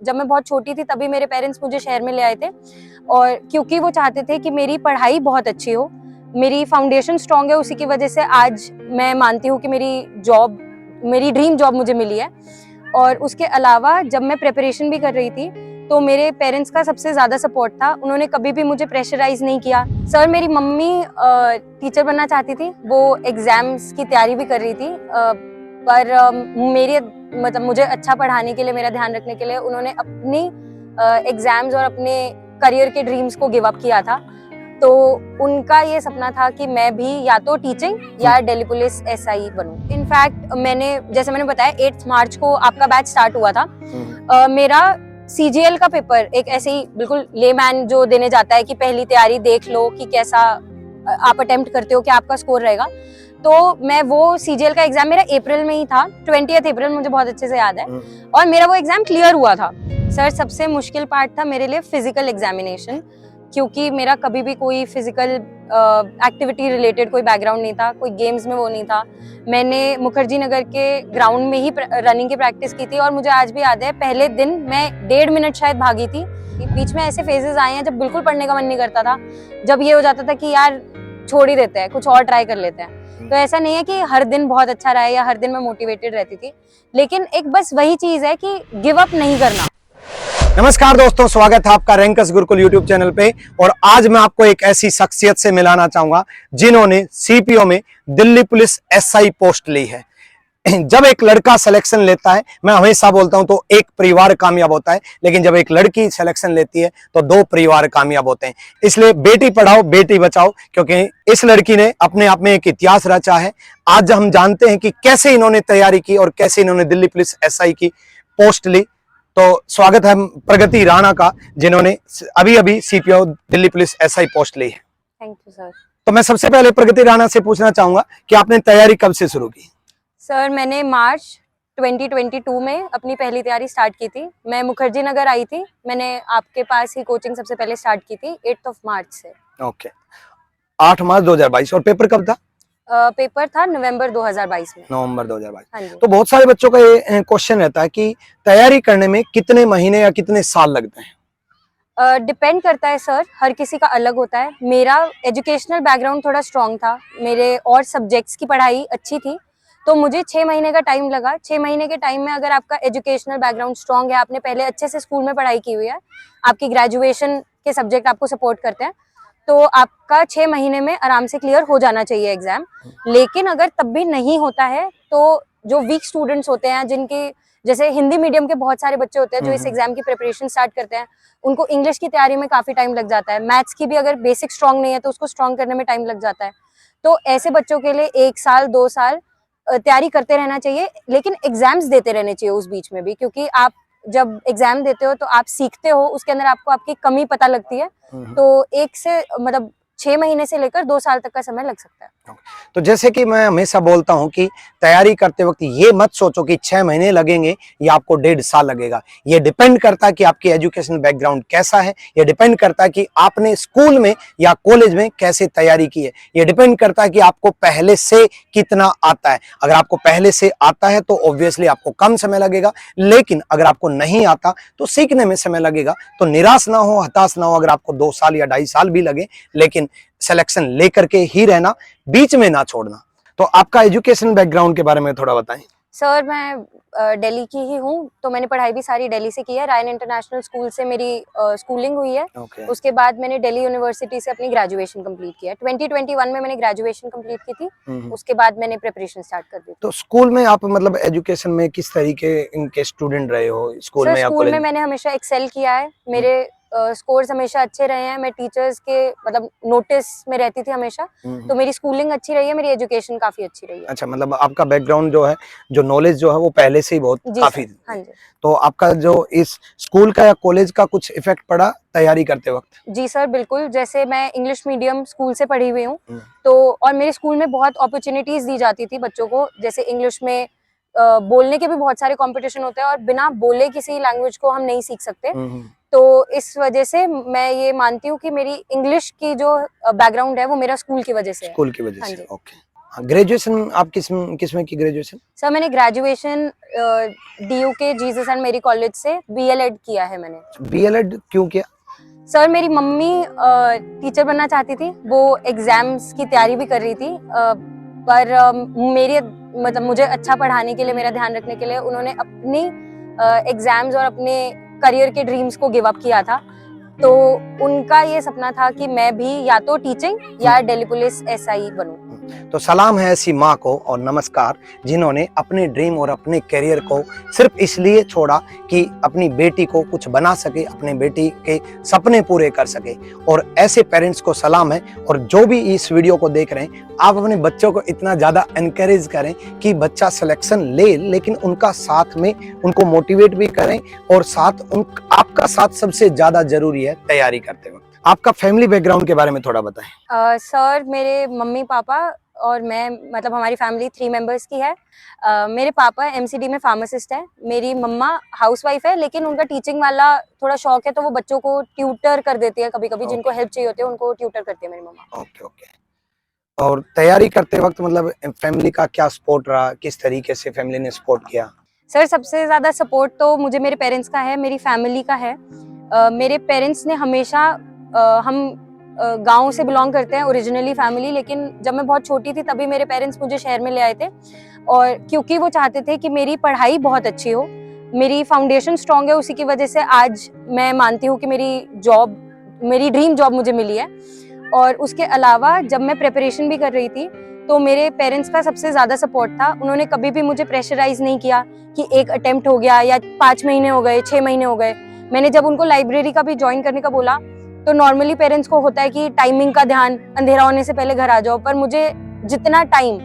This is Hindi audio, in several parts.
जब मैं बहुत छोटी थी तभी मेरे पेरेंट्स मुझे शहर में ले आए थे, और क्योंकि वो चाहते थे कि मेरी पढ़ाई बहुत अच्छी हो, मेरी फाउंडेशन स्ट्रांग है, उसी की वजह से आज मैं मानती हूँ कि मेरी ड्रीम जॉब मुझे मिली है। और उसके अलावा जब मैं प्रिपरेशन भी कर रही थी तो मेरे पेरेंट्स का सबसे ज़्यादा सपोर्ट था, उन्होंने कभी भी मुझे प्रेशराइज नहीं किया। सर, मेरी मम्मी टीचर बनना चाहती थी, वो एग्जाम्स की तैयारी भी कर रही थी, पर मुझे अच्छा पढ़ाने के लिए, मेरा ध्यान रखने के लिए उन्होंने अपनी एग्जाम्स और अपने करियर के ड्रीम्स को गिव अप किया था। तो उनका ये सपना था कि मैं भी या तो टीचिंग या दिल्ली पुलिस एसआई बनूं। इनफैक्ट जैसे मैंने बताया 8 मार्च को आपका बैच स्टार्ट हुआ था। मेरा सीजीएल का पेपर एक ऐसे ही बिल्कुल लेमैन जो देने जाता है कि पहली तैयारी देख लो कि कैसा आप अटेम्प्ट करते हो, क्या आपका स्कोर रहेगा। तो मैं वो सीजीएल का एग्जाम मेरा अप्रैल में ही था, 20 अप्रैल, मुझे बहुत अच्छे से याद है, और मेरा वो एग्जाम क्लियर हुआ था। सर, सबसे मुश्किल पार्ट था मेरे लिए फिजिकल एग्जामिनेशन, क्योंकि मेरा कभी भी कोई फिजिकल एक्टिविटी रिलेटेड कोई बैकग्राउंड नहीं था, कोई गेम्स में वो नहीं था। मैंने मुखर्जी नगर के ग्राउंड में ही रनिंग की प्रैक्टिस की थी, और मुझे आज भी याद है पहले दिन मैं 1.5 मिनट शायद भागी थी। बीच में ऐसे फेजेस आए हैं जब बिल्कुल पढ़ने का मन नहीं करता था, जब ये हो जाता था कि यार छोड़ ही देते हैं, कुछ और ट्राई कर लेते हैं। तो ऐसा नहीं है कि हर दिन बहुत अच्छा रहा है या हर दिन मैं मोटिवेटेड रहती थी, लेकिन एक बस वही चीज है कि गिव अप नहीं करना। नमस्कार दोस्तों, स्वागत है आपका रैंकर्स गुरुकुल यूट्यूब चैनल पे। और आज मैं आपको एक ऐसी शख्सियत से मिलाना चाहूंगा जिन्होंने सीपीओ में दिल्ली पुलिस एसआई पोस्ट ली है। जब एक लड़का सिलेक्शन लेता है, मैं हमेशा बोलता हूं, तो एक परिवार कामयाब होता है, लेकिन जब एक लड़की सिलेक्शन लेती है तो 2 परिवार कामयाब होते हैं। इसलिए बेटी पढ़ाओ बेटी बचाओ, क्योंकि इस लड़की ने अपने आप में एक इतिहास रचा है। आज हम जानते हैं कि कैसे इन्होंने तैयारी की और कैसे इन्होंने दिल्ली पुलिस एसआई की पोस्ट ली। तो स्वागत है प्रगति राणा का, जिन्होंने अभी CPO Delhi police SI post ली है। Thank you sir. तो मैं सबसे पहले प्रगति राणा से पूछना चाहूंगा कि आपने तैयारी कब से शुरू की? सर, मैंने मार्च 2022 में अपनी पहली तैयारी स्टार्ट की थी। मैं मुखर्जी नगर आई थी, मैंने आपके पास ही कोचिंग सबसे पहले स्टार्ट की थी 8 मार्च से। ओके, 8 मार्च 2022। और पेपर कब था? पेपर था नवंबर 2022 में। नवंबर 2022। हाँ जी। तो बहुत सारे बच्चों का ये क्वेश्चन रहता है कि तैयारी करने में कितने महीने या कितने साल लगते हैं? डिपेंड करता है सर, हर किसी का अलग होता है। मेरा एजुकेशनल बैकग्राउंड थोड़ा स्ट्रॉन्ग था, मेरे और सब्जेक्ट्स की पढ़ाई अच्छी थी, तो मुझे 6 महीने का टाइम लगा। 6 महीने के टाइम में अगर आपका एजुकेशनल बैकग्राउंड स्ट्रॉन्ग है, आपने पहले अच्छे से स्कूल में पढ़ाई की हुई है, आपकी ग्रेजुएशन के सब्जेक्ट आपको सपोर्ट करते हैं, तो आपका 6 महीने में आराम से क्लियर हो जाना चाहिए एग्जाम। लेकिन अगर तब भी नहीं होता है तो जो वीक स्टूडेंट्स होते हैं, जिनके जैसे हिंदी मीडियम के बहुत सारे बच्चे होते हैं जो इस एग्जाम की प्रिपरेशन स्टार्ट करते हैं, उनको इंग्लिश की तैयारी में काफी टाइम लग जाता है। मैथ्स की भी अगर बेसिक स्ट्रांग नहीं है तो उसको स्ट्रांग करने में टाइम लग जाता है। तो ऐसे बच्चों के लिए 1 साल 2 साल तैयारी करते रहना चाहिए, लेकिन एग्जाम्स देते रहने चाहिए उस बीच में भी, क्योंकि आप जब एग्जाम देते हो तो आप सीखते हो, उसके अंदर आपको आपकी कमी पता लगती है। तो 6 महीने से लेकर 2 साल तक का समय लग सकता है। तो जैसे कि मैं हमेशा बोलता हूं कि तैयारी करते वक्त ये मत सोचो कि 6 महीने लगेंगे या आपको 1.5 साल लगेगा। ये डिपेंड करता है कि आपकी एजुकेशन बैकग्राउंड कैसा है, ये डिपेंड करता है कि आपने स्कूल में या कॉलेज में कैसे तैयारी की है, ये डिपेंड करता है कि आपको पहले से कितना आता है। अगर आपको पहले से आता है तो ऑब्वियसली आपको कम समय लगेगा, लेकिन अगर आपको नहीं आता तो सीखने में समय लगेगा। तो निराश ना हो, हताश ना हो, अगर आपको 2 साल या 2.5 साल भी लगे, लेकिन सिलेक्शन लेकर के ही रहना, बीच में ना छोड़ना। तो आपका एजुकेशन बैकग्राउंड के बारे में थोड़ा बताएं। सर, मैं दिल्ली की ही हूँ, तो मैंने पढ़ाई भी सारी दिल्ली से की है। रायन इंटरनेशनल स्कूल से मेरी स्कूलिंग हुई है। उसके बाद मैंने दिल्ली यूनिवर्सिटी से अपनी ग्रेजुएशन कंप्लीट किया। 2021 में मैंने ग्रेजुएशन कंप्लीट की थी, उसके बाद मैंने प्रिपरेशन स्टार्ट कर दी। तो स्कूल में आप मतलब एजुकेशन में किस तरीके इनके स्टूडेंट रहे हो, स्कूल सर, में या स्कूल कॉलेज में में? मैंने हमेशा एक्सेल किया है, मेरे स्कोर्स हमेशा अच्छे रहे हैं। मैं टीचर्स के मतलब नोटिस में रहती थी हमेशा, तो मेरी स्कूलिंग अच्छी रही है, मेरी एजुकेशन काफी अच्छी रही है। अच्छा, मतलब आपका बैकग्राउंड जो है, जो नॉलेज जो है, वो पहले से ही बहुत काफी। हाँ जी। तो आपका जो इस स्कूल का या कॉलेज का कुछ इफेक्ट पड़ा तैयारी करते वक्त? जी सर, बिल्कुल। जैसे मैं इंग्लिश मीडियम स्कूल से पढ़ी हुई हूँ, तो और मेरे स्कूल में बहुत अपॉर्चुनिटीज दी जाती थी बच्चों को। जैसे इंग्लिश में बोलने के भी बहुत सारे कंपटीशन होते हैं, और बिना बोले किसी लैंग्वेज को हम नहीं सीख सकते। तो इस वजह से मैं ये मानती हूँ कि मेरी इंग्लिश की जो बैकग्राउंड है वो मेरा स्कूल की वजह से है। स्कूल की वजह हाँ से, जी। ओके। ग्रेजुएशन आप किसमें की ग्रेजुएशन? सर मैंने ग्रेजुएशन DU के जीसस एंड मेरी कॉलेज से BLED किया है मैंने। बीएलएड क्यों किया? सर मेरी मम्मी टीचर बनना चाहती थी, वो एग्जाम्स की तैयारी भी कर रही थी, पर मेरे मतलब मुझे अच्छा पढ़ाने के लिए, मेरा ध्यान रखने के लिए उन्होंने अपनी एग्जाम्स और अपने करियर के ड्रीम्स को गिव अप किया था। तो उनका ये सपना था कि मैं भी या तो टीचिंग या दिल्ली पुलिस SI बनूं। तो सलाम है ऐसी माँ को और नमस्कार जिन्होंने अपने ड्रीम और अपने करियर को सिर्फ इसलिए छोड़ा कि अपनी बेटी को कुछ बना सके, अपने बेटी के सपने पूरे कर सके। और ऐसे पेरेंट्स को सलाम है। और जो भी इस वीडियो को देख रहे हैं, आप अपने बच्चों को इतना ज़्यादा एनकरेज करें कि बच्चा सिलेक्शन ले, लेकिन उनका साथ में उनको मोटिवेट भी करें और आपका साथ सबसे ज़्यादा जरूरी है तैयारी करते वक्त। आपका फैमिली बैकग्राउंड के बारे में थोड़ा बताएं। सर मेरे मम्मी पापा और मैं, मतलब हमारी फैमिली 3 मेंबर्स की है। मेरे पापा MCD में फार्मासिस्ट है, मेरी मम्मा हाउसवाइफ है, लेकिन उनका टीचिंग वाला थोड़ा शौक है, तो वो बच्चों को ट्यूटर कर देती है, कभी कभी जिनको हेल्प चाहिए होती है उनको ट्यूटर करती है मेरी मम्मा। Okay okay. और तैयारी करते वक्त मतलब फैमिली का क्या सपोर्ट रहा, किस तरीके से फैमिली ने सपोर्ट किया? सर सबसे ज़्यादा सपोर्ट तो मुझे मेरे पेरेंट्स का है, मेरी फैमिली का है। मेरे पेरेंट्स ने हमेशा हम गांव से बिलोंग करते हैं ओरिजिनली फैमिली, लेकिन जब मैं बहुत छोटी थी तभी मेरे पेरेंट्स मुझे शहर में ले आए थे, और क्योंकि वो चाहते थे कि मेरी पढ़ाई बहुत अच्छी हो, मेरी फाउंडेशन स्ट्रांग है, उसी की वजह से आज मैं मानती हूँ कि मेरी ड्रीम जॉब मुझे मिली है। और उसके अलावा जब मैं प्रिपरेशन भी कर रही थी तो मेरे पेरेंट्स का सबसे ज़्यादा सपोर्ट था। उन्होंने कभी भी मुझे प्रेशराइज नहीं किया कि एक अटेम्प्ट हो गया या 5 महीने हो गए, 6 महीने हो गए। मैंने जब उनको लाइब्रेरी का भी ज्वाइन करने का बोला तो नॉर्मली पेरेंट्स को होता है कि टाइमिंग का ध्यान, अंधेरा होने से पहले घर आ जाओ, पर मुझे जितना टाइम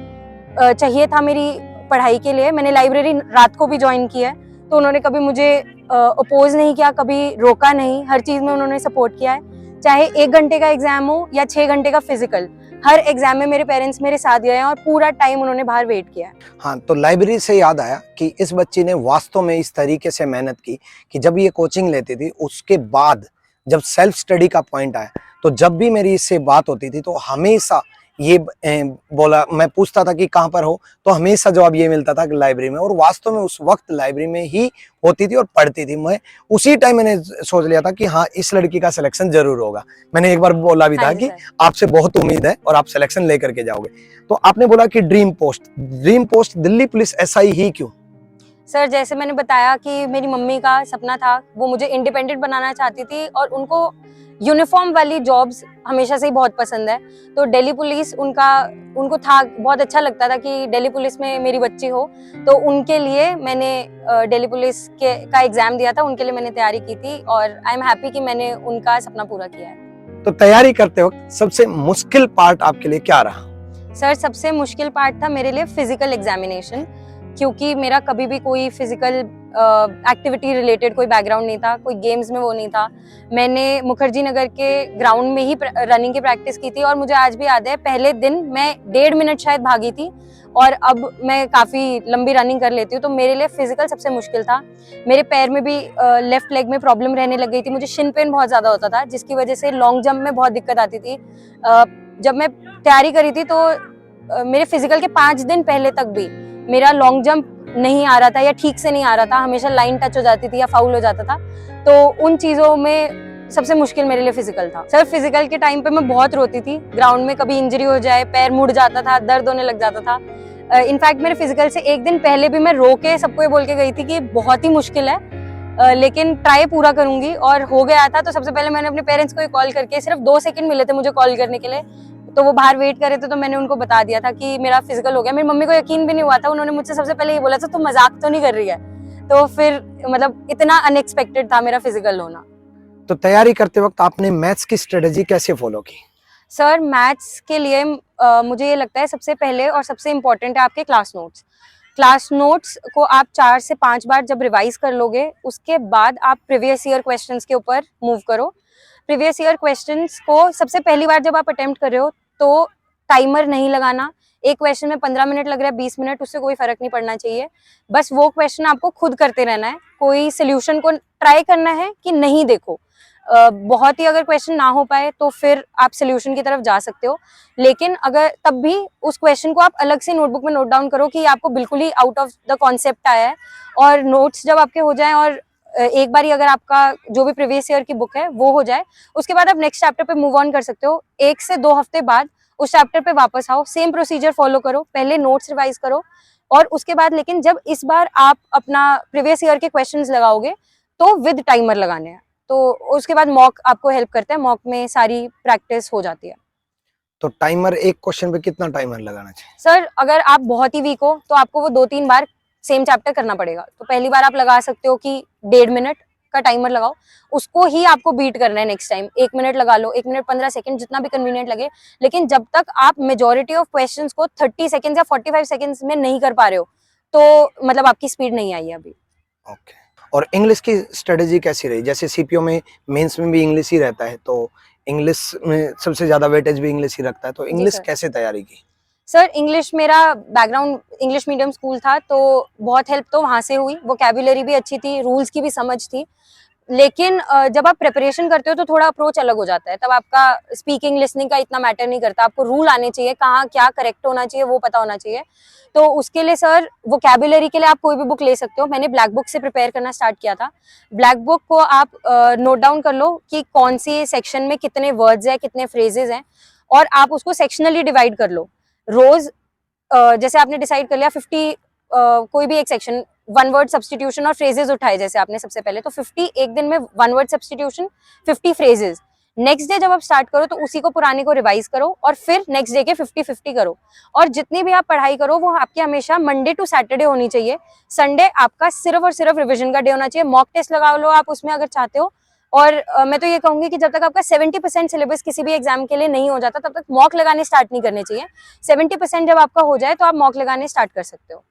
चाहिए था मेरी पढ़ाई के लिए, मैंने लाइब्रेरी रात को भी ज्वाइन की है, तो उन्होंने कभी मुझे अपोज नहीं किया, कभी रोका नहीं, हर चीज़ में उन्होंने सपोर्ट किया है। चाहे 1 घंटे का एग्जाम हो या 6 घंटे का फिजिकल, हर एग्जाम में मेरे पेरेंट्स मेरे साथ गए हैं और पूरा टाइम उन्होंने बाहर वेट किया है। हाँ, तो लाइब्रेरी से याद आया कि इस बच्ची ने वास्तव में इस तरीके से मेहनत की कि जब ये कोचिंग लेती थी उसके बाद जब सेल्फ स्टडी का पॉइंट आया, तो जब भी मेरी इससे बात होती थी तो हमेशा ये बोला, मैं पूछता था कि कहाँ पर हो, तो हमेशा जवाब ये मिलता था कि लाइब्रेरी में। और वास्तव में उस वक्त लाइब्रेरी में ही होती थी और पढ़ती थी। मैं उसी टाइम मैंने सोच लिया था कि हाँ, इस लड़की का सिलेक्शन जरूर होगा। मैंने एक बार बोला भी था कि आपसे बहुत उम्मीद है और आप सिलेक्शन लेकर के जाओगे। तो आपने बोला कि dream post Delhi police SI ही क्यों? सर जैसे मैंने बताया कि मेरी मम्मी का सपना था, वो मुझे इंडिपेंडेंट बनाना चाहती थी और उनको यूनिफॉर्म वाली जॉब्स हमेशा से ही बहुत पसंद है। तो दिल्ली पुलिस उनको था, बहुत अच्छा लगता था कि दिल्ली पुलिस में मेरी बच्ची हो, तो उनके लिए मैंने दिल्ली पुलिस का एग्जाम दिया था, उनके लिए मैंने तैयारी की थी और आई एम हैप्पी कि मैंने उनका सपना पूरा किया है। तो तैयारी करते वक्त सबसे मुश्किल पार्ट आपके लिए क्या रहा? सर सबसे मुश्किल पार्ट था मेरे लिए फिजिकल एग्जामिनेशन, क्योंकि मेरा कभी भी कोई फिजिकल एक्टिविटी रिलेटेड कोई बैकग्राउंड नहीं था, कोई गेम्स में वो नहीं था। मैंने मुखर्जी नगर के ग्राउंड में ही रनिंग की प्रैक्टिस की थी और मुझे आज भी याद है, पहले दिन मैं 1.5 मिनट शायद भागी थी और अब मैं काफ़ी लंबी रनिंग कर लेती हूँ। तो मेरे लिए फिजिकल सबसे मुश्किल था। मेरे पैर में भी लेफ्ट लेग में प्रॉब्लम रहने लग गई थी, मुझे शिन पेन बहुत ज़्यादा होता था, जिसकी वजह से लॉन्ग जंप में बहुत दिक्कत आती थी। जब मैं तैयारी करी थी तो मेरे फिजिकल के 5 दिन पहले तक भी मेरा लॉन्ग जंप नहीं आ रहा था या ठीक से नहीं आ रहा था, हमेशा लाइन टच हो जाती थी या फाउल हो जाता था। तो उन चीज़ों में सबसे मुश्किल मेरे लिए फिजिकल था। सर फिजिकल के टाइम पे मैं बहुत रोती थी, ग्राउंड में कभी इंजरी हो जाए, पैर मुड़ जाता था, दर्द होने लग जाता था। इनफैक्ट मेरे फिजिकल से 1 दिन पहले भी मैं रो के सबको ये बोल के गई थी कि बहुत ही मुश्किल है, लेकिन ट्राई पूरा करूंगी, और हो गया था। तो सबसे पहले मैंने अपने पेरेंट्स को कॉल करके, सिर्फ 2 सेकंड मिले थे मुझे कॉल करने के लिए, तो वो बाहर वेट कर रहे थे, तो मैंने उनको बता दिया था कि मेरा फिजिकल हो गया। मेरी मम्मी को यकीन भी नहीं हुआ था, उन्होंने मुझसे सबसे पहले ये बोला था तू मजाक तो नहीं कर रही है। तो फिर मतलब इतना अनएक्सपेक्टेड था मेरा फिजिकल होना। तो तैयारी करते वक्त आपने मैथ्स की स्ट्रेटेजी कैसे फॉलो की? सर मैथ्स के लिए मुझे ये लगता है सबसे पहले और सबसे इम्पोर्टेंट है आपके क्लास नोट्स। क्लास नोट्स को आप 4 से 5 बार जब रिवाइज कर लोगे, उसके बाद आप प्रीवियस ईयर क्वेश्चंस के ऊपर मूव करो। प्रीवियस ईयर क्वेश्चंस को सबसे पहली बार जब आप अटेम्प्ट कर रहे हो तो टाइमर नहीं लगाना। एक क्वेश्चन में 15 मिनट लग रहा है, 20 मिनट, उससे कोई फर्क नहीं पड़ना चाहिए। बस वो क्वेश्चन आपको खुद करते रहना है, कोई सोल्यूशन को ट्राई करना है कि नहीं देखो। बहुत ही अगर क्वेश्चन ना हो पाए तो फिर आप सोल्यूशन की तरफ जा सकते हो, लेकिन अगर तब भी उस क्वेश्चन को आप अलग से नोटबुक में नोट डाउन करो कि आपको बिल्कुल ही आउट ऑफ द कॉन्सेप्ट आया है। और नोट्स जब आपके हो जाएं और एक बार अगर आपका जो भी प्रीवियस ईयर की बुक है वो हो जाए, उसके बाद आप नेक्स्ट चैप्टर पे मूव ऑन कर सकते हो। 1 से 2 हफ्ते बाद उस चैप्टर पे वापस आओ, सेम प्रोसीजर फॉलो करो, पहले नोट्स रिवाइज करो और उसके बाद लेकिन जब इस बार आप अपना प्रीवियस ईयर के क्वेश्चंस लगाओगे तो विद टाइमर लगाने हैं। तो उसके बाद मॉक आपको हेल्प करता है, मॉक में सारी प्रैक्टिस हो जाती है। तो टाइमर एक क्वेश्चन पे कितना टाइमर लगाना चाहिए? सर अगर आप बहुत ही वीक हो तो आपको वो 2-3 बार सेम चैप्टर करना पड़ेगा। तो पहली बार आप लगा सकते हो कि 1.5 मिनट का टाइमर लगाओ, उसको ही आपको बीट करना है नेक्स्ट टाइम। 1 मिनट लगा लो, 1 मिनट 15 सेकंड, जितना भी कन्वीनियंट लगे, लेकिन जब तक आप मेजोरिटी ऑफ क्वेश्चंस को 30 सेकंड्स या 45 सेकंड्स में नहीं कर पा रहे हो तो मतलब आपकी स्पीड नहीं आई है अभी। ओके। और इंग्लिश की स्ट्रेटेजी कैसी रही? जैसे सीपीओ में मेंस में भी इंग्लिश ही रहता है, तो इंग्लिश में सबसे ज्यादा वेटेज भी इंग्लिश ही रखता है, तो इंग्लिश कैसे तैयारी की? सर इंग्लिश, मेरा बैकग्राउंड इंग्लिश मीडियम स्कूल था तो बहुत हेल्प तो वहां से हुई। वोकैबुलरी भी अच्छी थी, रूल्स की भी समझ थी, लेकिन जब आप प्रिपरेशन करते हो तो थोड़ा अप्रोच अलग हो जाता है। तब आपका स्पीकिंग लिसनिंग का इतना मैटर नहीं करता, आपको रूल आने चाहिए, कहाँ क्या करेक्ट होना चाहिए वो पता होना चाहिए। तो उसके लिए सर वोकैबुलरी के लिए आप कोई भी बुक ले सकते हो। मैंने ब्लैक बुक से प्रिपेयर करना स्टार्ट किया था। ब्लैक बुक को आप नोट डाउन कर लो कि कौन सी सेक्शन में कितने वर्ड्स हैं, कितने फ्रेजेस हैं, और आप उसको सेक्शनली डिवाइड कर लो। रोज जैसे आपने डिसाइड कर लिया 50 कोई भी एक सेक्शन, 1 वर्ड सब्स्टिट्यूशन और फ्रेजेस उठाए जैसे आपने सबसे पहले, तो 50 एक दिन में 1 word substitution, 50 phrases. Next day जब आप स्टार्ट करो तो उसी को पुराने को रिवाइज करो और फिर नेक्स्ट डे के 50-50 करो। और जितनी भी आप पढ़ाई करो वो आपकी हमेशा मंडे टू सैटरडे होनी चाहिए। संडे आपका सिर्फ और सिर्फ रिविजन का डे होना चाहिए। मॉक टेस्ट लगा लो आप उसमें अगर चाहते हो। और मैं तो ये कहूंगी कि जब तक आपका 70% सिलेबस किसी भी एग्जाम के लिए नहीं हो जाता तब तक मॉक लगाने स्टार्ट नहीं करने चाहिए। 70% जब आपका हो जाए तो आप मॉक लगाने स्टार्ट कर सकते हो।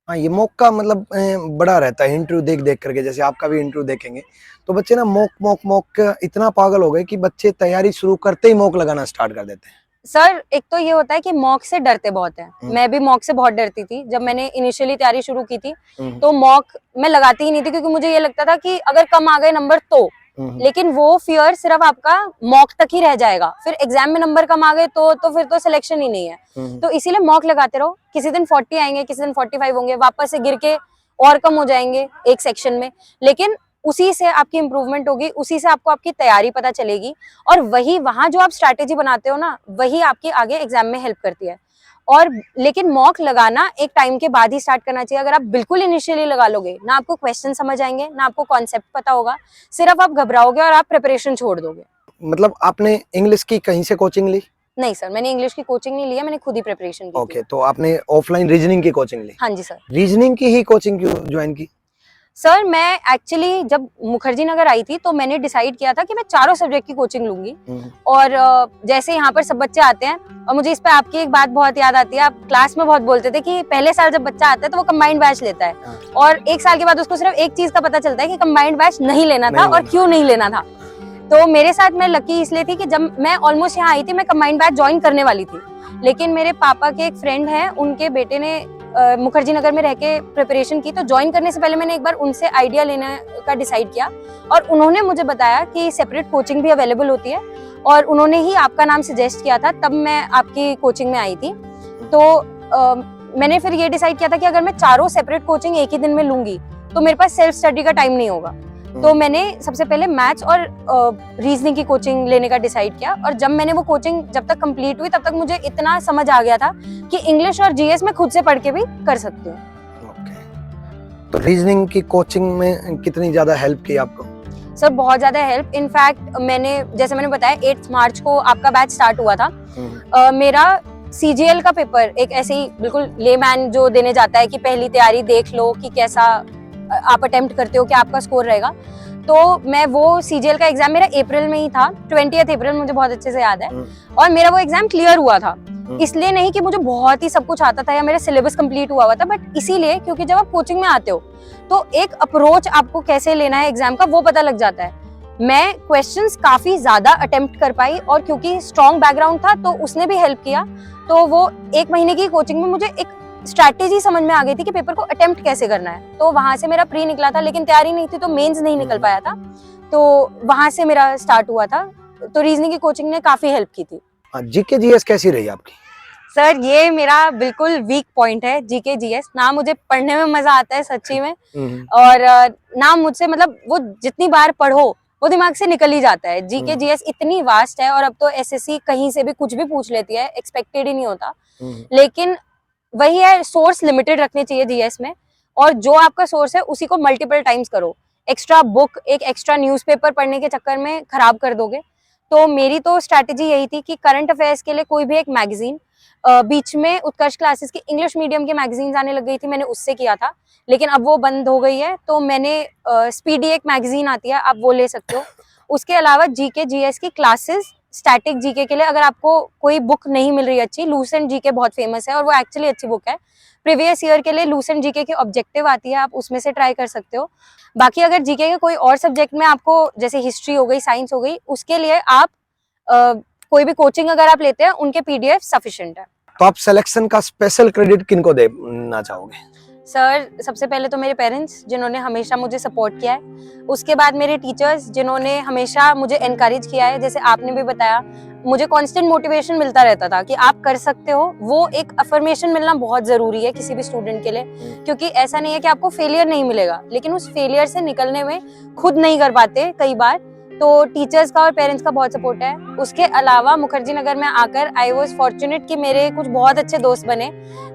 हाँ, ये मॉक का मतलब बड़ा रहता है, इंटरव्यू देख देख करके। जैसे आपका भी इंटरव्यू देखेंगे तो बच्चे ना मॉक इतना पागल हो गए कि बच्चे तैयारी शुरू करते ही मॉक लगाना स्टार्ट कर देते हैं। सर एक तो ये होता है कि मॉक से डरते बहुत हैं। मैं भी मॉक से बहुत डरती थी जब मैंने इनिशियली तैयारी शुरू की थी। तो मॉक मैं लगाती ही नहीं थी क्योंकि मुझे ये लगता था कि अगर कम आ गए नंबर तो, लेकिन वो फियर सिर्फ आपका मॉक तक ही रह जाएगा। फिर एग्जाम में नंबर कम आ गए तो फिर तो सिलेक्शन ही नहीं है। तो इसीलिए मॉक लगाते रहो। किसी दिन 40 आएंगे, किसी दिन 45 होंगे, वापस से गिर के और कम हो जाएंगे एक सेक्शन में, लेकिन उसी से आपकी इंप्रूवमेंट होगी, उसी से आपको आपकी तैयारी पता चलेगी और वही वहां जो आप स्ट्रैटेजी बनाते हो ना वही आपकी आगे एग्जाम में हेल्प करती है। और लेकिन मॉक लगाना एक टाइम के बाद ही स्टार्ट करना चाहिए। अगर आप बिल्कुल इनिशियली लगा लोगे ना आपको क्वेश्चन समझ आएंगे, ना आपको कॉन्सेप्ट पता होगा, सिर्फ आप घबराओगे और आप प्रिपरेशन छोड़ दोगे। मतलब आपने इंग्लिश की कहीं से कोचिंग ली? नहीं सर, मैंने इंग्लिश की कोचिंग नहीं लिया, मैंने खुद ही प्रिपरेशन की। ओके, तो आपने ऑफलाइन रीजनिंग की कोचिंग ली? हाँ जी सर। रीजनिंग की ही कोचिंग क्यों ज्वाइन की? सर मैं एक्चुअली जब मुखर्जी नगर आई थी तो मैंने डिसाइड किया था कि मैं चारों सब्जेक्ट की कोचिंग लूंगी। और जैसे यहाँ पर सब बच्चे आते हैं, और मुझे इस पे आपकी एक बात बहुत याद आती है, आप क्लास में बहुत बोलते थे कि पहले साल जब बच्चा आता है तो वो कंबाइंड बैच लेता है और 1 साल के बाद उसको सिर्फ एक चीज का पता चलता है कि कंबाइंड बैच नहीं लेना था और क्यों नहीं लेना था। तो मेरे साथ मैं लकी इसलिए थी कि जब मैं ऑलमोस्ट यहाँ आई थी मैं कंबाइंड बैच ज्वाइन करने वाली थी, लेकिन मेरे पापा के एक फ्रेंड है, उनके बेटे ने मुखर्जी नगर में रह के प्रिपरेशन की, तो ज्वाइन करने से पहले मैंने एक बार उनसे आइडिया लेने का डिसाइड किया और उन्होंने मुझे बताया कि सेपरेट कोचिंग भी अवेलेबल होती है और उन्होंने ही आपका नाम सजेस्ट किया था, तब मैं आपकी कोचिंग में आई थी। तो मैंने फिर ये डिसाइड किया था कि अगर मैं चारों सेपरेट कोचिंग एक ही दिन में लूंगी तो मेरे पास सेल्फ स्टडी का टाइम नहीं होगा। तो मैंने सबसे पहले मैथ्स और रीजनिंग की कोचिंग लेने का डिसाइड किया और जब मैंने वो कोचिंग जब तक कंप्लीट हुई तब तक मुझे इतना समझ आ गया था कि इंग्लिश और जीएस में खुद से पढ़ के भी कर सकती हूँ। तो रीजनिंग की कोचिंग में कितनी ज्यादा हेल्प की आपको? सर बहुत ज्यादा हेल्प। इनफैक्ट जैसे मैंने बताया 8 मार्च को आपका बैच स्टार्ट हुआ था। मेरा सीजीएल का पेपर एक ऐसे ही बिल्कुल लेमैन जो देने जाता है कि पहली तैयारी देख लो कि कैसा आप अटेम्प्ट करते हो, क्या आपका स्कोर रहेगा, तो मैं वो सीजीएल का एग्जाम मेरा अप्रैल में ही था, 20 अप्रैल, मुझे बहुत अच्छे से याद है। और मेरा वो एग्जाम क्लियर हुआ था, इसलिए नहीं कि मुझे बहुत ही सब कुछ आता था या मेरा सिलेबस कंप्लीट हुआ था, बट इसीलिए क्योंकि जब आप कोचिंग में आते हो तो एक अप्रोच आपको कैसे लेना है एग्जाम का वो पता लग जाता है। मैं क्वेश्चंस काफी ज्यादा अटेम्प्ट कर पाई और क्योंकि स्ट्रॉन्ग बैकग्राउंड था तो उसने भी हेल्प किया। तो वो 1 महीने की कोचिंग में मुझे एक स्ट्रैटेजी समझ में आ गई थी कि पेपर को अटेम्प्ट कैसे करना है। तो वहां से मेरा प्री निकला था, लेकिन तैयारी नहीं थी तो मेंस नहीं निकल पाया था। तो वहां से मेरा स्टार्ट हुआ था। तो रीजनिंग की कोचिंग ने काफी हेल्प की थी। जीके जीएस कैसी रही आपकी? सर ये मेरा बिल्कुल वीक पॉइंट है, जीके जीएस। ना मुझे पढ़ने में मजा आता है सच्ची में, और ना मुझसे, मतलब वो जितनी बार पढ़ो वो दिमाग से निकल ही जाता है। जीके जीएस इतनी वास्ट है, और अब तो एसएससी कहीं से भी कुछ भी पूछ लेती है, एक्सपेक्टेड ही नहीं होता। लेकिन वही है, सोर्स लिमिटेड रखने चाहिए जीएस में, और जो आपका सोर्स है उसी को मल्टीपल टाइम्स करो। एक्स्ट्रा बुक, एक एक्स्ट्रा न्यूज़पेपर पढ़ने के चक्कर में खराब कर दोगे। तो मेरी तो स्ट्रैटेजी यही थी कि करंट अफेयर्स के लिए कोई भी एक मैगजीन, बीच में उत्कर्ष क्लासेस की इंग्लिश मीडियम की मैगजीन्स आने लग गई थी, मैंने उससे किया था, लेकिन अब वो बंद हो गई है। तो मैंने स्पीडी एक मैगजीन आती है, आप वो ले सकते हो। उसके अलावा जीके जीएस की क्लासेस, स्टैटिक जीके के लिए अगर आपको कोई बुक नहीं मिल रही अच्छी, लूसेंट जीके बहुत फेमस है और वो एक्चुअली अच्छी बुक है। प्रीवियस ईयर के लिए लूसेंट जीके की ऑब्जेक्टिव आती है, आप उसमें से ट्राई कर सकते हो। बाकी अगर जीके के कोई और सब्जेक्ट में आपको, जैसे हिस्ट्री हो गई, साइंस हो गई, उसके लिए आप कोई भी कोचिंग अगर आप लेते हैं, उनके पीडीएफ सफिशिएंट है। तो आप सिलेक्शन का स्पेशल क्रेडिट किनको देना चाहोगे? सर सबसे पहले तो मेरे पेरेंट्स, जिन्होंने हमेशा मुझे सपोर्ट किया है। उसके बाद मेरे टीचर्स, जिन्होंने हमेशा मुझे एनकरेज किया है। जैसे आपने भी बताया, मुझे कांस्टेंट मोटिवेशन मिलता रहता था कि आप कर सकते हो। वो एक अफर्मेशन मिलना बहुत जरूरी है किसी भी स्टूडेंट के लिए, क्योंकि ऐसा नहीं है कि आपको फेलियर नहीं मिलेगा, लेकिन उस फेलियर से निकलने में खुद नहीं कर पाते कई बार। तो टीचर्स का और पेरेंट्स का बहुत सपोर्ट है। उसके अलावा मुखर्जी नगर में आकर आई वॉज फॉर्चुनेट कि मेरे कुछ बहुत अच्छे दोस्त बने,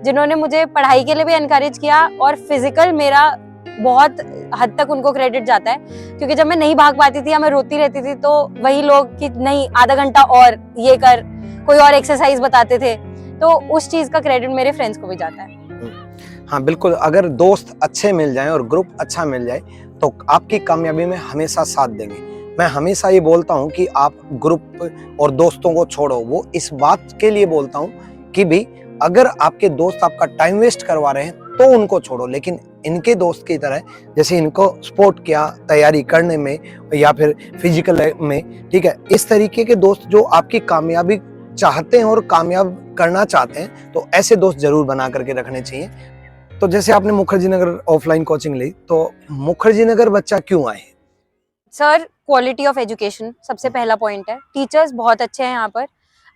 जिन्होंने मुझे पढ़ाई के लिए भी एनकरेज किया, और फिजिकल मेरा बहुत हद तक उनको क्रेडिट जाता है, क्योंकि जब मैं नहीं भाग पाती थी या मैं रोती रहती थी, तो वही लोग कि नहीं आधा घंटा और ये कर, कोई और एक्सरसाइज बताते थे। तो उस चीज का क्रेडिट मेरे फ्रेंड्स को भी जाता है। हाँ बिल्कुल, अगर दोस्त अच्छे मिल जाएं और ग्रुप अच्छा मिल जाए तो आपकी कामयाबी में हमेशा साथ देंगे। मैं हमेशा ये बोलता हूँ कि आप ग्रुप और दोस्तों को छोड़ो। वो इस बात के लिए बोलता हूँ कि भी अगर आपके दोस्त आपका टाइम वेस्ट करवा रहे हैं तो उनको छोड़ो, लेकिन इनके दोस्त की तरह, जैसे इनको सपोर्ट किया तैयारी करने में या फिर फिजिकल में, ठीक है, इस तरीके के दोस्त जो आपकी कामयाबी चाहते हैं और कामयाब करना चाहते हैं, तो ऐसे दोस्त जरूर बना करके रखने चाहिए। तो जैसे आपने मुखर्जी नगर ऑफलाइन कोचिंग ली, तो मुखर्जी नगर बच्चा क्यों आए? सर क्वालिटी ऑफ एजुकेशन सबसे पहला पॉइंट है। टीचर्स बहुत अच्छे हैं यहाँ पर,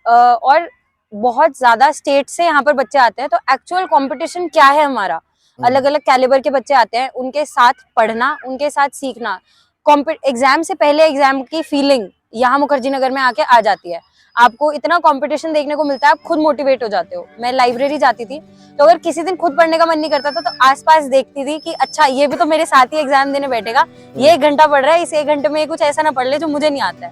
और बहुत ज्यादा स्टेट से यहाँ पर बच्चे आते हैं। तो एक्चुअल कंपटीशन क्या है हमारा, अलग अलग कैलिबर के बच्चे आते हैं, उनके साथ पढ़ना, उनके साथ सीखना। एग्जाम से पहले एग्जाम की फीलिंग यहाँ मुखर्जी नगर में आके आ जाती है। आपको इतना कंपटीशन देखने को मिलता है, आप खुद मोटिवेट हो जाते हो। मैं लाइब्रेरी जाती थी, तो अगर किसी दिन खुद पढ़ने का मन नहीं करता था, तो आसपास देखती थी कि अच्छा ये भी तो मेरे साथ ही एग्जाम देने बैठेगा, ये 1 घंटा पढ़ रहा है, इस 1 घंटे में कुछ ऐसा ना पढ़ ले जो मुझे नहीं आता है।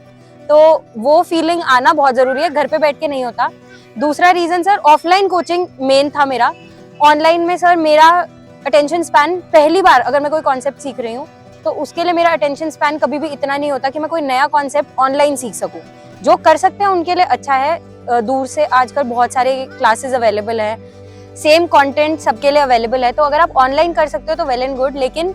तो वो फीलिंग आना बहुत जरूरी है, घर पे बैठ के नहीं होता। दूसरा reason sir, offline coaching main था मेरा। ऑनलाइन में सर मेरा अटेंशन स्पैन, पहली बार अगर मैं कोई कॉन्सेप्ट सीख रही हूँ, तो उसके लिए मेरा अटेंशन स्पैन कभी भी इतना नहीं होता कि मैं कोई नया कॉन्सेप्ट ऑनलाइन सीख सकूं। जो कर सकते हैं उनके लिए अच्छा है। दूर से आजकल बहुत सारे क्लासेस अवेलेबल है, सेम कंटेंट सबके लिए अवेलेबल है। तो अगर आप ऑनलाइन कर सकते हो तो वेल एंड गुड, लेकिन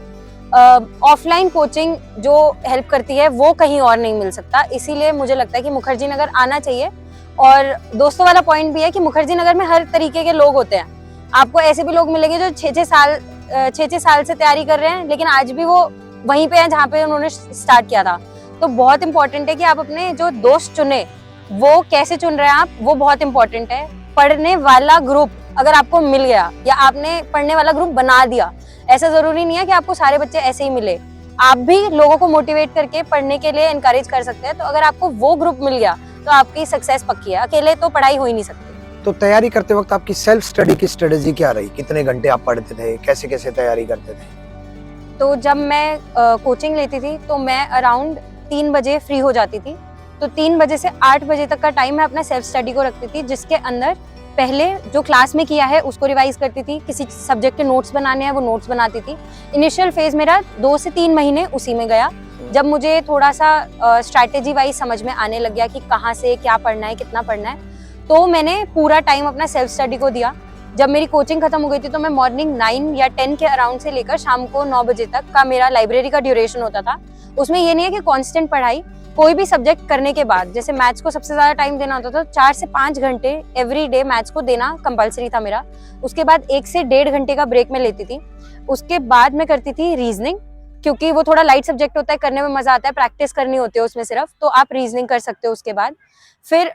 ऑफलाइन कोचिंग जो हेल्प करती है वो कहीं और नहीं मिल सकता। इसीलिए मुझे लगता है कि मुखर्जी नगर आना चाहिए। और दोस्तों वाला पॉइंट भी है कि मुखर्जी नगर में हर तरीके के लोग होते हैं। आपको ऐसे भी लोग मिलेंगे जो 6-6 साल से तैयारी कर रहे हैं, लेकिन आज भी वो वहीं पे हैं जहाँ पे उन्होंने स्टार्ट किया था। तो बहुत इंपॉर्टेंट है कि आप अपने जो दोस्त चुने, वो कैसे चुन रहे हैं आप, वो बहुत इंपॉर्टेंट है। पढ़ने वाला ग्रुप अगर आपको मिल गया, या आपने पढ़ने वाला ग्रुप बना दिया, ऐसा जरूरी नहीं है कि आपको सारे बच्चे ऐसे ही मिले। आप भी लोगों को मोटिवेट करके पढ़ने के लिए एनकरेज कर सकते हैं। तो अगर आपको वो ग्रुप मिल गया तो आपकी सक्सेस पक्की है, अकेले तो पढ़ाई हो ही नहीं सकती। तो तैयारी करते वक्त आपकी सेल्फ स्टडी की स्ट्रेटेजी क्या रही? कितने घंटे आप पढ़ते थे, कैसे कैसे तैयारी करते थे? तो जब मैं कोचिंग लेती थी तो मैं अराउंड 3 बजे फ्री हो जाती थी। तो 3 बजे से 8 बजे तक का टाइम मैं अपना सेल्फ स्टडी को रखती थी, जिसके अंदर पहले जो क्लास में किया है उसको रिवाइज करती थी। किसी सब्जेक्ट के नोट्स बनाने हैं वो नोट्स बनाती थी। इनिशियल फेज मेरा 2 से 3 महीने उसी में गया। जब मुझे थोड़ा सा स्ट्रैटेजी वाइज समझ में आने लग गया कि कहाँ से क्या पढ़ना है, कितना पढ़ना है, तो मैंने पूरा टाइम अपना सेल्फ स्टडी को दिया। जब मेरी कोचिंग खत्म हो गई थी तो मैं मॉर्निंग 9 या 10 के अराउंड से लेकर शाम को 9 बजे तक का मेरा लाइब्रेरी का ड्यूरेशन होता था। उसमें ये नहीं है कि कांस्टेंट पढ़ाई, कोई भी सब्जेक्ट करने के बाद, जैसे मैथ्स को सबसे ज्यादा टाइम देना होता था, 4 से 5 घंटे एवरी डे मैथ्स को देना कंपलसरी था मेरा। उसके बाद 1 से 1.5 घंटे का ब्रेक मैं लेती थी। उसके बाद मैं करती थी रीजनिंग, क्योंकि वो थोड़ा लाइट सब्जेक्ट होता है, करने में मजा आता है, प्रैक्टिस करनी होती है उसमें सिर्फ, तो आप रीजनिंग कर सकते हो उसके बाद। फिर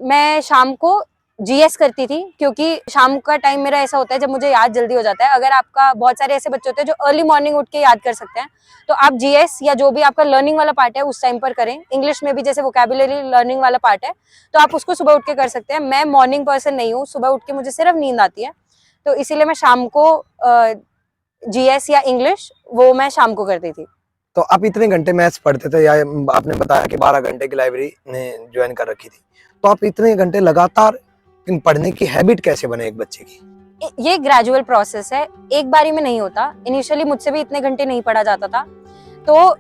मैं शाम को जीएस करती थी, क्योंकि शाम का टाइम मेरा ऐसा होता है जब मुझे याद जल्दी हो जाता है। अगर आपका बहुत सारे ऐसे बच्चे होते हैं जो अर्ली मॉर्निंग उठ के याद कर सकते हैं, तो आप जीएस या जो भी आपका लर्निंग वाला पार्ट है उस टाइम पर करें। इंग्लिश में भी जैसे वोकैबुलरी लर्निंग वाला पार्ट है, तो आप उसको सुबह उठ के कर सकते हैं। मैं मॉर्निंग पर्सन नहीं हूँ, सुबह उठ के मुझे सिर्फ नींद आती है, तो इसीलिए मैं शाम को जीएस या इंग्लिश वो मैं शाम को करती थी। तो आप इतने घंटे मैथ्स पढ़ते थे, या आपने बताया कि 12 घंटे की लाइब्रेरी ने ज्वाइन कर रखी थी, तो आप इतने घंटे लगातार पढ़ने की हैबिट कैसे बने एक बच्चे की? ये ग्रेजुअल प्रोसेस है, एक बारी में नहीं होता। इनिशियली मुझसे भी इतने घंटे नहीं पढ़ा जाता था, तो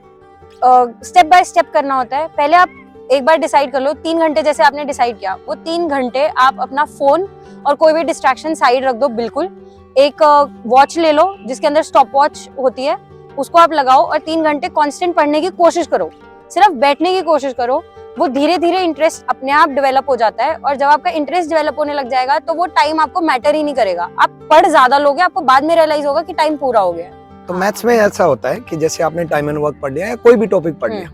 स्टेप बाय स्टेप करना होता है। पहले आप एक बार डिसाइड कर लो, 3 घंटे जैसे आपने डिसाइड किया, वो 3 घंटे आप अपना फोन और कोई भी डिस्ट्रैक्शन साइड रख दो बिल्कुल। एक वॉच ले लो जिसके अंदर स्टॉप वॉच होती है, उसको आप लगाओ और 3 घंटे कांस्टेंट पढ़ने की कोशिश करो, सिर्फ बैठने की कोशिश करो। वो धीरे धीरे इंटरेस्ट अपने आप डेवलप हो जाता है, और जब आपका इंटरेस्ट डेवलप होने लग जाएगा तो वो टाइम आपको मैटर ही नहीं करेगा। आप पढ़ ज्यादा लोगे, आपको बाद में रियलाइज होगा कि टाइम पूरा हो गया। तो मैथ्स में ऐसा होता है कि जैसे आपने टाइम एंड वर्क पढ़ लिया या कोई भी टॉपिक पढ़ लिया,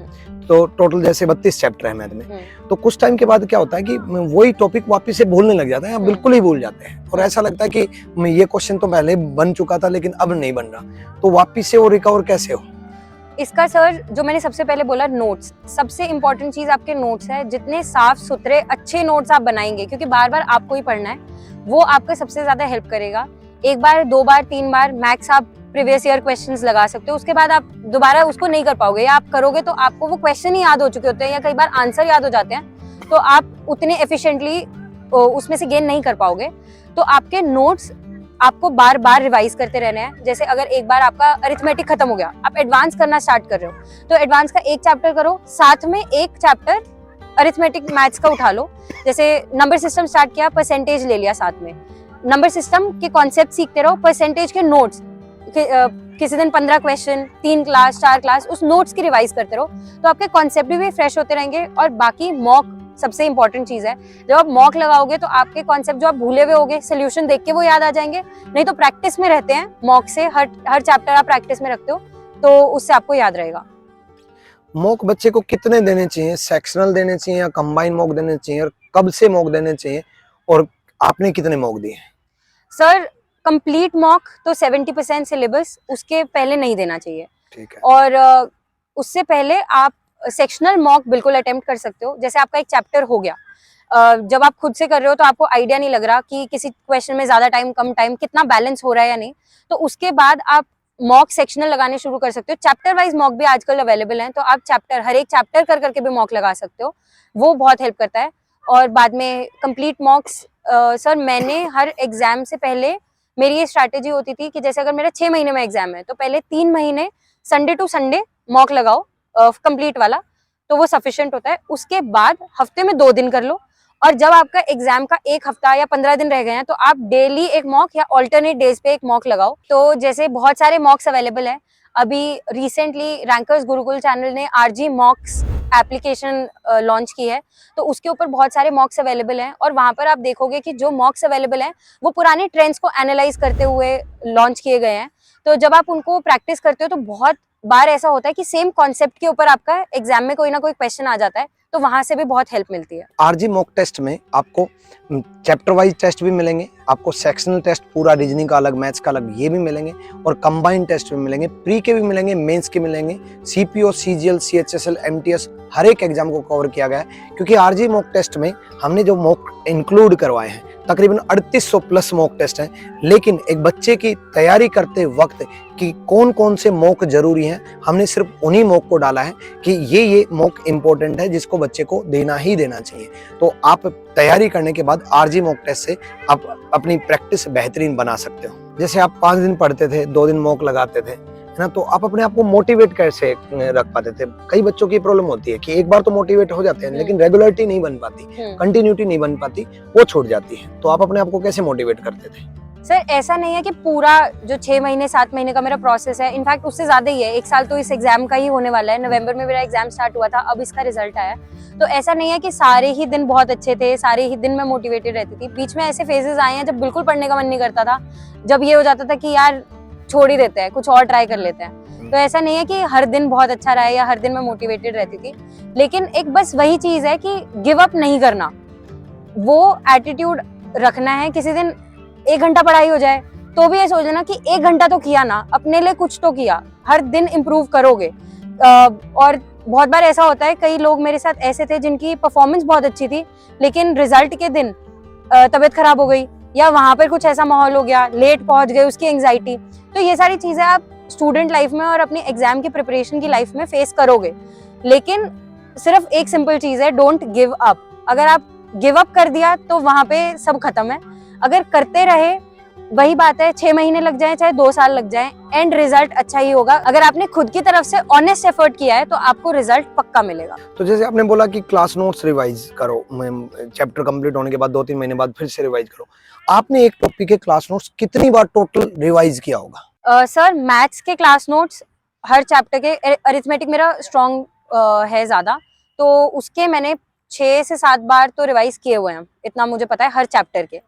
तो टोटल जैसे 32 चैप्टर है मैथ में, तो कुछ टाइम के बाद क्या होता है कि वही टॉपिक वापस से भूलने लग जाता है, या बिल्कुल ही भूल जाते हैं, और ऐसा लगता है कि ये क्वेश्चन तो पहले बन चुका था लेकिन अब नहीं बन रहा, तो वापस से वो रिकवर कैसे हो? इसका सर, जो मैंने सबसे पहले बोला, नोट्स। सबसे इंपॉर्टेंट चीज आपके नोट्स है। जितने साफ सुथरे अच्छे नोट्स आप बनाएंगे, क्योंकि बार बार आपको ही पढ़ना है, वो आपका सबसे ज्यादा हेल्प करेगा। 1 बार 2 बार 3 बार मैक्स आप प्रीवियस ईयर क्वेश्चंस लगा सकते हो, उसके बाद आप दोबारा उसको नहीं कर पाओगे, या आप करोगे तो आपको वो क्वेश्चन ही याद हो चुके होते हैं, या कई बार आंसर याद हो जाते हैं, तो आप उतने एफिशिएंटली उसमें से गेन नहीं कर पाओगे। तो आपके नोट्स आपको बार बार रिवाइज करते रहने हैं। जैसे अगर एक बार आपका अरिथमेटिक खत्म हो गया, आप एडवांस करना स्टार्ट कर रहे हो, तो एडवांस का एक चैप्टर करो, साथ में एक चैप्टर अरिथमेटिक मैथ्स का उठा लो। जैसे नंबर सिस्टम स्टार्ट किया, परसेंटेज ले लिया, साथ में नंबर सिस्टम के कॉन्सेप्ट सीखते रहो, परसेंटेज के नोट्स, किसी दिन 15 क्वेश्चन, 3 क्लास 4 क्लास, उस नोट्स की रिवाइज करते रहो, तो आपके कॉन्सेप्ट भी फ्रेश होते रहेंगे। और बाकी मॉक सबसे इंपॉर्टेंट चीज है। जब आप मॉक लगाओगे तो आपके कॉन्सेप्ट जो आप भूले हुए होंगे, सोल्यूशन देख के वो याद आ जाएंगे। नहीं तो प्रैक्टिस में रहते हैं मॉक से, हर चैप्टर आप प्रैक्टिस में रखते हो, तो उससे आपको याद रहेगा। मॉक बच्चे को कितने देने चाहिए? सेक्शनल देने चाहिए या कंबाइन मॉक देने चाहिए, और कब से मॉक देने चाहिए, और आपने कितने मॉक दिए? सर, कंप्लीट मॉक तो 70% सिलेबस, उसके पहले नहीं देना चाहिए। ठीक है। और उससे पहले आप सेक्शनल मॉक बिल्कुल अटेम्प्ट कर सकते हो। जैसे आपका एक चैप्टर हो गया, जब आप खुद से कर रहे हो तो आपको आइडिया नहीं लग रहा कि किसी क्वेश्चन में ज्यादा टाइम कम टाइम कितना बैलेंस हो रहा है या नहीं, तो उसके बाद आप मॉक सेक्शनल लगाने शुरू कर सकते हो। चैप्टर वाइज मॉक भी आजकल अवेलेबल हैं, तो आप हर एक चैप्टर कर करके भी मॉक लगा सकते हो, वो बहुत हेल्प करता है। और बाद में कंप्लीट मॉक्स, सर मैंने हर एग्जाम से पहले मेरी ये स्ट्रैटेजी होती थी कि जैसे अगर मेरा 6 महीने में एग्जाम है, तो पहले 3 महीने संडे टू संडे मॉक लगाओ कंप्लीट वाला, तो वो सफिशिएंट होता है। उसके बाद हफ्ते में 2 दिन कर लो, और जब आपका एग्जाम का 1 हफ्ता या 15 दिन रह गए हैं, तो आप डेली एक मॉक या ऑल्टरनेट डेज पे एक मॉक लगाओ। तो जैसे बहुत सारे मॉक्स अवेलेबल हैं। अभी रिसेंटली रैंकर्स गुरुकुल चैनल ने आरजी मॉक्स एप्लीकेशन लॉन्च की है, तो उसके ऊपर बहुत सारे मॉक्स अवेलेबल हैं, और वहां पर आप देखोगे कि जो मॉक्स अवेलेबल हैं वो पुराने ट्रेंड्स को एनालाइज करते हुए लॉन्च किए गए हैं। तो जब आप उनको प्रैक्टिस करते हो तो बहुत बार ऐसा होता है कि सेम कॉन्सेप्ट के ऊपर आपका एग्जाम में कोई ना कोई क्वेश्चन आ जाता है, तो वहां से भी बहुत हेल्प मिलती है। आरजी मॉक टेस्ट में आपको चैप्टर वाइज टेस्ट भी मिलेंगे, आपको सेक्शनल टेस्ट पूरा रीजनिंग का अलग, मैथ्स का अलग, ये भी मिलेंगे, और कंबाइंड टेस्ट भी मिलेंगे, प्री के भी मिलेंगे, मेंस के मिलेंगे, सीपीओ, सीजीएल, सीएचएसएल, एमटीएस, हर एक एग्जाम को कवर किया गया है। क्योंकि आरजी मॉक टेस्ट में हमने जो मॉक इंक्लूड करवाए हैं, तकरीबन 3800 प्लस मॉक टेस्ट हैं, लेकिन एक बच्चे की तैयारी करते वक्त कि कौन कौन से मॉक जरूरी हैं, हमने सिर्फ उन्हीं मॉक को डाला है कि ये मॉक इंपॉर्टेंट है जिसको बच्चे को देना ही देना चाहिए। तो आप तैयारी करने के बाद आरजी मॉक टेस्ट से आप अपनी प्रैक्टिस बेहतरीन बना सकते हो। जैसे आप 5 दिन पढ़ते थे, 2 दिन मॉक लगाते थे, है ना, तो आप अपने आप को मोटिवेट कैसे रख पाते थे? कई बच्चों की प्रॉब्लम होती है कि एक बार तो मोटिवेट हो जाते हैं, लेकिन रेगुलरिटी नहीं बन पाती, कंटिन्यूटी नहीं बन पाती, वो छूट जाती है। तो आप अपने आप को कैसे मोटिवेट करते थे? सर, ऐसा नहीं है कि पूरा जो 6 महीने 7 महीने का मेरा प्रोसेस है, इनफैक्ट उससे ज्यादा ही है। 1 साल तो इस एग्जाम का ही होने वाला है। नवंबर में मेरा एग्जाम स्टार्ट हुआ था, अब इसका रिजल्ट आया। तो ऐसा नहीं है कि सारे ही दिन बहुत अच्छे थे, सारे ही दिन मैं मोटिवेटेड रहती थी। बीच में ऐसे फेजेस आए हैं जब बिल्कुल पढ़ने का मन नहीं करता था, जब ये हो जाता था कि यार छोड़ ही देते हैं, कुछ और ट्राई कर लेते हैं। तो ऐसा नहीं है कि हर दिन बहुत अच्छा रहा है या हर दिन मैं मोटिवेटेड रहती थी, लेकिन एक बस वही चीज है कि गिव अप नहीं करना, वो एटीट्यूड रखना है। किसी दिन 1 घंटा पढ़ाई हो जाए तो भी ये सोच लेना कि 1 घंटा तो किया ना, अपने लिए कुछ तो किया, हर दिन इम्प्रूव करोगे। और बहुत बार ऐसा होता है, कई लोग मेरे साथ ऐसे थे जिनकी परफॉर्मेंस बहुत अच्छी थी, लेकिन रिजल्ट के दिन तबीयत खराब हो गई या वहां पर कुछ ऐसा माहौल हो गया, लेट पहुंच गए, उसकी एंजाइटी। तो ये सारी चीजें आप स्टूडेंट लाइफ में और अपनी एग्जाम की प्रिपरेशन की लाइफ में फेस करोगे, लेकिन सिर्फ एक सिंपल चीज है, डोंट गिव अप। अगर आप गिव अप कर दिया तो वहां पे सब खत्म है। अगर करते रहे, वही बात है, 6 महीने लग जाए चाहे 2 साल लग जाए, एंड रिजल्ट अच्छा ही होगा। अगर आपने खुद की तरफ से ऑनेस्ट एफर्ट किया है तो आपको रिजल्ट पक्का मिलेगा। तो जैसे आपने बोला कि क्लास नोट्स रिवाइज करो, चैप्टर कंप्लीट होने के बाद 2-3 महीने बाद फिर से रिवाइज करो, आपने एक टॉपिक के क्लास नोट्स कितनी बार टोटल रिवाइज किया होगा? सर मैथ्स के क्लास नोट्स हर चैप्टर के, अरिथमेटिक मेरा स्ट्रॉन्ग है ज्यादा, तो उसके मैंने 6 से 7 बार तो रिवाइज किए हुए हैं, इतना मुझे पता है हर चैप्टर के।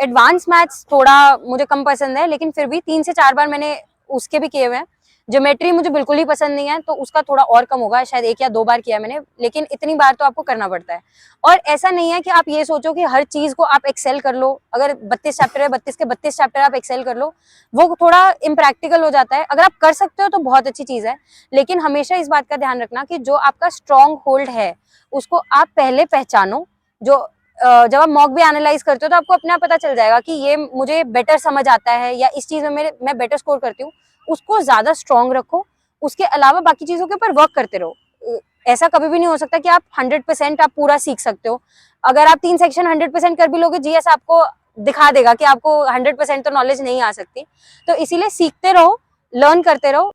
एडवांस मैथ्स थोड़ा मुझे कम पसंद है, लेकिन फिर भी 3 से 4 बार मैंने उसके भी किए हुए हैं। ज्योमेट्री मुझे बिल्कुल ही पसंद नहीं है, तो उसका थोड़ा और कम होगा, शायद 1 या 2 बार किया मैंने, लेकिन इतनी बार तो आपको करना पड़ता है। और ऐसा नहीं है कि आप ये सोचो कि हर चीज को आप एक्सेल कर लो, अगर 32 चैप्टर है 32 के 32 चैप्टर आप एक्सेल कर लो, वो थोड़ा इम्प्रैक्टिकल हो जाता है। अगर आप कर सकते हो तो बहुत अच्छी चीज है, लेकिन हमेशा इस बात का ध्यान रखना कि जो आपका स्ट्रॉन्ग होल्ड है उसको आप पहले पहचानो। जो जब आप मॉक भी एनालाइज करते हो तो आपको अपने आप पता चल जाएगा कि ये मुझे बेटर समझ आता है या इस चीज में मैं बेटर स्कोर करती हूँ, उसको ज्यादा स्ट्रॉन्ग रखो। उसके अलावा बाकी चीजों के ऊपर वर्क करते रहो। ऐसा कभी भी नहीं हो सकता कि आप 100% आप पूरा सीख सकते हो। अगर आप 3 सेक्शन 100% कर भी लोगे, जीएस आपको दिखा देगा कि आपको 100% तो नॉलेज नहीं आ सकती। तो इसीलिए सीखते रहो, लर्न करते रहो।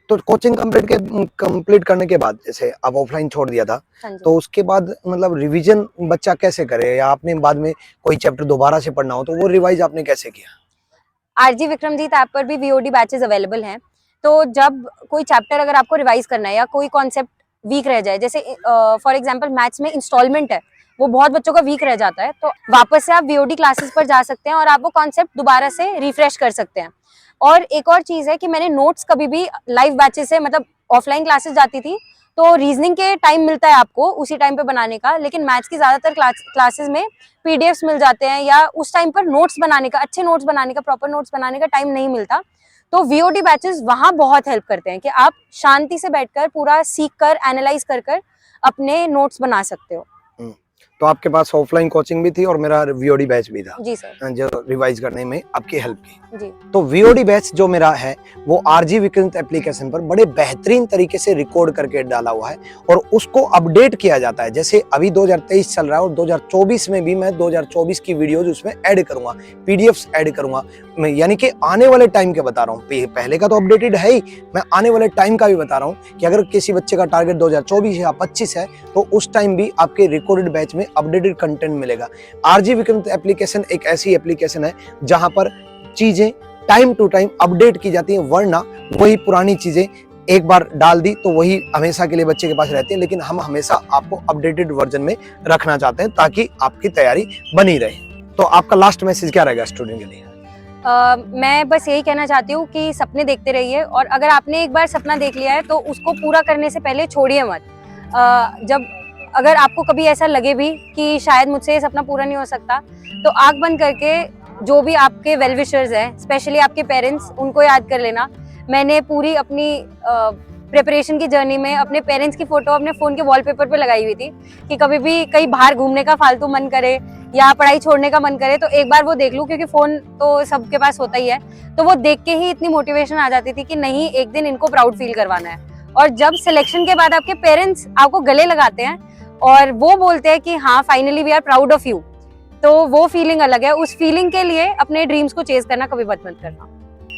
तो कोचिंग कंप्लीट करने के बाद, जैसे आप ऑफलाइन छोड़ दिया था, तो उसके बाद मतलब रिवीजन बच्चा कैसे करे, या आपने बाद में कोई चैप्टर दोबारा से पढ़ना हो तो वो रिवाइज आपने कैसे किया? आरजी विक्रमजीत ऐप पर भी वीओडी बैचेस अवेलेबल हैं। तो जब कोई चैप्टर अगर आपको रिवाइज करना है या कोई कॉन्सेप्ट वीक रह जाए, जैसे फॉर एग्जांपल मैथ्स में इंस्टॉलमेंट है, वो बहुत बच्चों का वीक रह जाता है, तो वापस से आप वीओडी क्लासेस पर जा सकते हैं और आप वो कॉन्सेप्ट दोबारा से रिफ्रेश कर सकते हैं। और एक और चीज है कि मैंने नोट्स कभी भी लाइव बैचेस से, मतलब ऑफलाइन क्लासेस जाती थी तो रीजनिंग के टाइम मिलता है आपको उसी टाइम पे बनाने का, लेकिन मैथ्स की ज्यादातर क्लासेस में पीडीएफ्स मिल जाते हैं या उस टाइम पर नोट्स बनाने का, अच्छे नोट्स बनाने का, प्रॉपर नोट्स बनाने का टाइम नहीं मिलता। तो वीओडी बैचेस वहां बहुत हेल्प करते हैं कि आप शांति से बैठकर पूरा सीख कर, एनालाइज कर अपने नोट्स बना सकते हो। तो आपके पास ऑफलाइन कोचिंग भी थी और मेरा वीओडी बैच भी था जी सर, जो रिवाइज करने में आपकी हेल्प की। जी। तो वीओडी बैच जो मेरा है वो आरजी विक्रम एप्लीकेशन पर बड़े बेहतरीन तरीके से रिकॉर्ड करके डाला हुआ है और उसको अपडेट किया जाता है। जैसे अभी 2023 चल रहा है और 2024 में भी मैं 2024 की वीडियोज उसमें ऐड करूंगा, पीडीएफ्स ऐड करूंगा, यानी कि आने वाले टाइम के बता रहा हूँ। पहले का तो अपडेटेड है ही, मैं आने वाले टाइम का भी बता रहा हूँ कि अगर किसी बच्चे का टारगेट 2024 या 25 है तो उस टाइम भी आपके रिकॉर्डेड बैच में अपडेटेड कंटेंट मिलेगा। आरजी विक्रम एप्लीकेशन एक ऐसी एप्लीकेशन है जहां पर चीजें टाइम टू टाइम अपडेट की जाती हैं, वरना वही पुरानी चीजें एक बार डाल दी तो वही हमेशा के लिए बच्चे के पास रहती है। लेकिन हम हमेशा आपको अपडेटेड वर्जन में रखना चाहते हैं ताकि आपकी तैयारी बनी रहे। तो आपका लास्ट मैसेज क्या रहेगा स्टूडेंट के लिए? मैं बस यही कहना चाहती हूँ कि सपने देखते रहिए, और अगर आपने एक बार सपना देख लिया है तो उसको पूरा करने से पहले छोड़िए मत। जब अगर आपको कभी ऐसा लगे भी कि शायद मुझसे ये सपना पूरा नहीं हो सकता, तो आंख बंद करके जो भी आपके वेल विशर्स हैं, स्पेशली आपके पेरेंट्स, उनको याद कर लेना। मैंने पूरी अपनी प्रिपरेशन की जर्नी में अपने पेरेंट्स की फोटो अपने फोन के वॉलपेपर पे लगाई हुई थी कि कभी भी कहीं बाहर घूमने का फालतू मन करे या पढ़ाई छोड़ने का मन करे तो एक बार वो देख लूं, क्योंकि फोन तो सबके पास होता ही है। तो वो देख के ही इतनी मोटिवेशन आ जाती थी कि नहीं, एक दिन इनको प्राउड फील करवाना है। और जब सिलेक्शन के बाद आपके पेरेंट्स आपको गले लगाते हैं और वो बोलते हैं कि हाँ finally we are proud of you, तो वो फीलिंग अलग है। उस फीलिंग के लिए अपने ड्रीम्स को चेज करना कभी मत करना।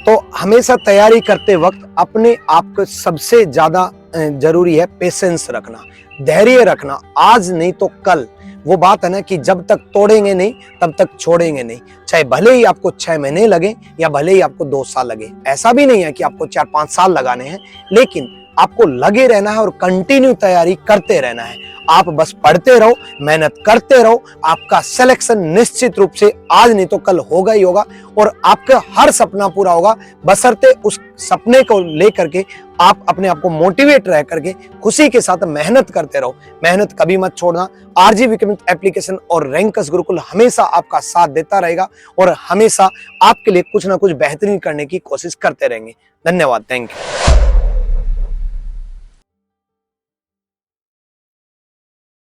तो हमेशा तैयारी करते वक्त अपने आप को सबसे ज्यादा जरूरी है पेशेंस रखना, धैर्य रखना, आज नहीं तो कल। वो बात है ना कि जब तक तोड़ेंगे नहीं तब तक छोड़ेंगे नहीं, चाहे भले ही आपको 6 महीने लगे या भले ही आपको 2 साल लगे। ऐसा भी नहीं है कि आपको 4-5 साल लगाने हैं, लेकिन आपको लगे रहना है और कंटिन्यू तैयारी करते रहना है। आप बस पढ़ते रहो, मेहनत करते रहो, आपका सिलेक्शन निश्चित रूप से आज नहीं तो कल होगा ही होगा और आपका हर सपना पूरा होगा, बशर्ते उस सपने को लेकर के आप अपने आप को मोटिवेट रह करके खुशी के साथ मेहनत करते रहो। मेहनत कभी मत छोड़ना। आरजी विक्रमित एप्लीकेशन और रैंकर्स गुरुकुल हमेशा आपका साथ देता रहेगा और हमेशा आपके लिए कुछ ना कुछ बेहतरीन करने की कोशिश करते रहेंगे। धन्यवाद, थैंक यू।